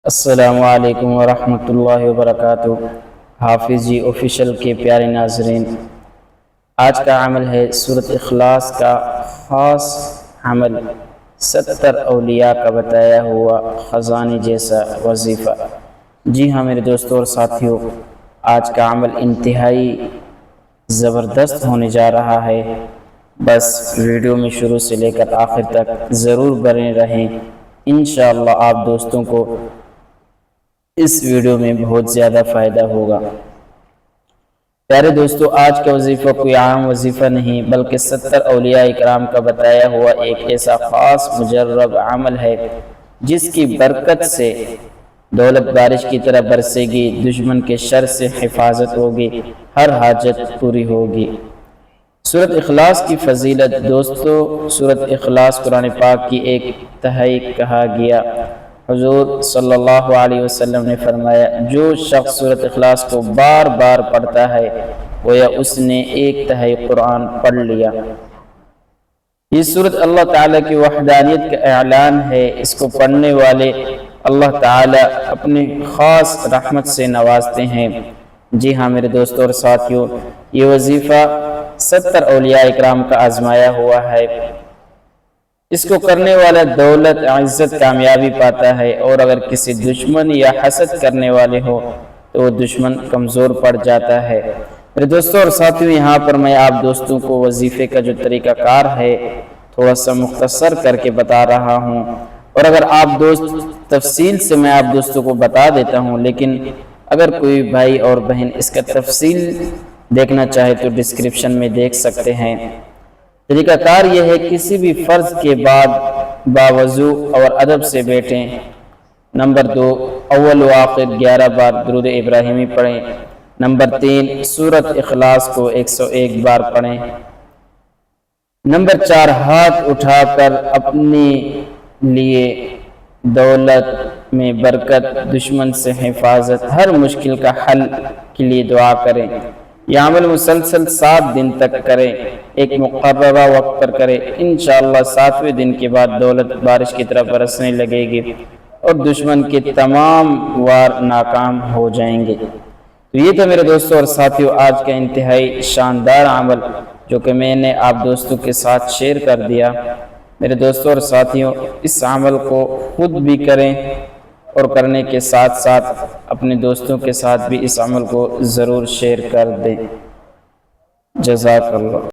السلام علیکم ورحمۃ اللہ وبرکاتہ۔ حافظ جی آفیشیل کے پیارے ناظرین، آج کا عمل ہے سورۃ اخلاص کا خاص عمل، 70 اولیاء کا بتایا ہوا خزانے جیسا وظیفہ۔ جی ہاں میرے دوستوں اور ساتھیوں، آج کا عمل انتہائی زبردست ہونے جا رہا ہے۔ بس ویڈیو میں شروع سے لے کر آخر تک ضرور بنے رہیں، انشاءاللہ آپ دوستوں کو اس ویڈیو میں بہت زیادہ فائدہ ہوگا۔ پیارے دوستو، آج کا وظیفہ کوئی عام وظیفہ نہیں بلکہ 70 اولیاء اکرام کا بتایا ہوا ایک ایسا خاص مجرب عمل ہے جس کی برکت سے دولت بارش کی طرح برسے گی، دشمن کے شر سے حفاظت ہوگی، ہر حاجت پوری ہوگی۔ سورۃ اخلاص کی فضیلت دوستو، سورۃ اخلاص قرآن پاک کی ایک تہائی کہا گیا۔ حضور صلی اللہ علیہ وسلم نے فرمایا، جو شخص سورۃ اخلاص کو بار بار پڑھتا ہے گویا اس نے ایک تہائی قرآن پڑھ لیا۔ یہ سورۃ اللہ تعالیٰ کی وحدانیت کا اعلان ہے۔ اس کو پڑھنے والے اللہ تعالیٰ اپنے خاص رحمت سے نوازتے ہیں۔ جی ہاں میرے دوستوں اور ساتھیوں، یہ وظیفہ 70 اولیاء اکرام کا آزمایا ہوا ہے۔ اس کو کرنے والا دولت، عزت، کامیابی پاتا ہے، اور اگر کسی دشمن یا حسد کرنے والے ہو تو وہ دشمن کمزور پڑ جاتا ہے۔ میرے دوستوں اور ساتھیوں، یہاں پر میں آپ دوستوں کو وظیفے کا جو طریقہ کار ہے تھوڑا سا مختصر کر کے بتا رہا ہوں، اور اگر آپ دوست تفصیل سے میں آپ دوستوں کو بتا دیتا ہوں، لیکن اگر کوئی بھائی اور بہن اس کا تفصیل دیکھنا چاہے تو ڈسکرپشن میں دیکھ سکتے ہیں۔ طریقہ کار یہ ہے، کسی بھی فرض کے بعد باوضو اور ادب سے بیٹھیں۔ نمبر 2، اول و آخر 11 بار درود ابراہیمی پڑھیں۔ نمبر 3، سورۃ اخلاص کو 101 بار پڑھیں۔ نمبر 4، ہاتھ اٹھا کر اپنے لیے دولت میں برکت، دشمن سے حفاظت، ہر مشکل کا حل کے لیے دعا کریں۔ یہ عمل مسلسل 7 دن تک کریں، ایک مقررہ وقت پر کریں۔ انشاءاللہ 7ویں دن کے بعد دولت بارش کی طرح برسنے لگے گی اور دشمن کے تمام وار ناکام ہو جائیں گے۔ تو یہ تھا میرے دوستوں اور ساتھیوں آج کا انتہائی شاندار عمل جو کہ میں نے آپ دوستوں کے ساتھ شیئر کر دیا۔ میرے دوستوں اور ساتھیوں، اس عمل کو خود بھی کریں اور کرنے کے ساتھ ساتھ اپنے دوستوں کے ساتھ بھی اس عمل کو ضرور شیئر کر دیں۔ جزاک اللہ۔